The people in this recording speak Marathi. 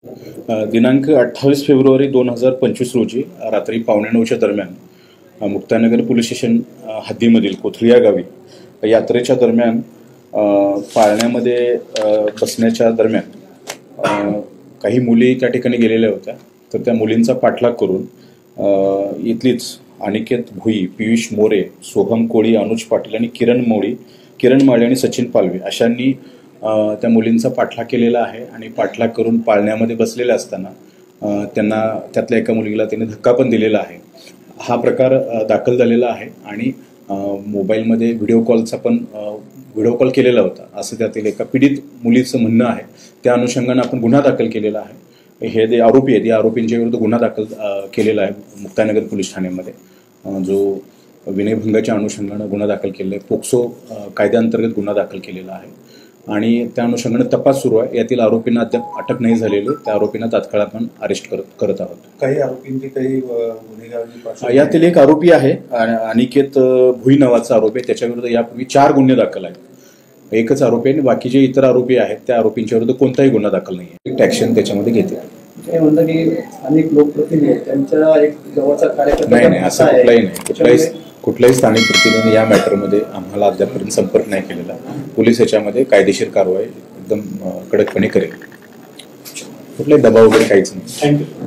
दिनांक 28 फेब्रुवारी 2025 रोजी रात्री 8:45च्या दरम्यान मुक्ताईनगर पोलीस स्टेशन हद्दीमधील कोथळी या गावी यात्रेच्या दरम्यान पाळण्यामध्ये बसण्याच्या दरम्यान काही मुली त्या ठिकाणी गेलेल्या होत्या. तर त्या मुलींचा पाठलाग करून इथलीच अनिकेत भुई, पियुष मोरे, सोहम कोळी, अनुज पाटील आणि किरण माळे आणि सचिन पालवे अशांनी त्या मुलींचा पाठलाग केलेला आहे. आणि पाठलाग करून पाळण्यामध्ये बसलेल्या असताना त्यांना त्यातल्या एका मुलीला त्यांनी धक्का पण दिलेला आहे. हा प्रकार दाखल झालेला आहे आणि मोबाईलमध्ये व्हिडिओ कॉल केलेला होता असं त्यातील एका पीडित मुलीचं म्हणणं आहे. त्या अनुषंगाने आपण गुन्हा दाखल केलेला आहे. हे जे आरोपी आहेत या आरोपींच्या विरुद्ध गुन्हा दाखल केलेला आहे मुक्ताईनगर पोलीस ठाण्यामध्ये, जो विनयभंगाच्या अनुषंगाने गुन्हा दाखल केलेला आहे. पोक्सो कायद्याअंतर्गत गुन्हा दाखल केलेला आहे आणि त्या अनुषंगाने तपास सुरू आहे. यातील आरोपींना अद्याप अटक नाही झालेली. त्या आरोपींना तात्काळ आपण अरेस्ट करत आहोत. काही आरोपींची काही गुन्हेगारी यातील एक आरोपी आहे अनिकेत भुई नावाचा आरोपी आहे. त्याच्याविरुद्ध यापूर्वी 4 गुन्हे दाखल आहेत. एकच आरोपी आहे. बाकी जे इतर आरोपी आहेत त्या आरोपींच्या विरुद्ध कोणताही गुन्हा दाखल नाही आहे. ऍक्शन त्याच्यामध्ये घेते. काय म्हणतात की अनेक लोकप्रतिनिधी आहेत त्यांच्या एक जवळचा कार्यकर्ता नाही असं कुठलाही स्थानिक प्रतिनिधीने या मॅटरमध्ये आम्हाला अद्यापर्यंत संपर्क नाही केलेला. पोलीस याच्यामध्ये कायदेशीर कारवाई एकदम कडकपणे करेल. कुठलाही दबाव वगैरे काहीच नाही. थँक्यू.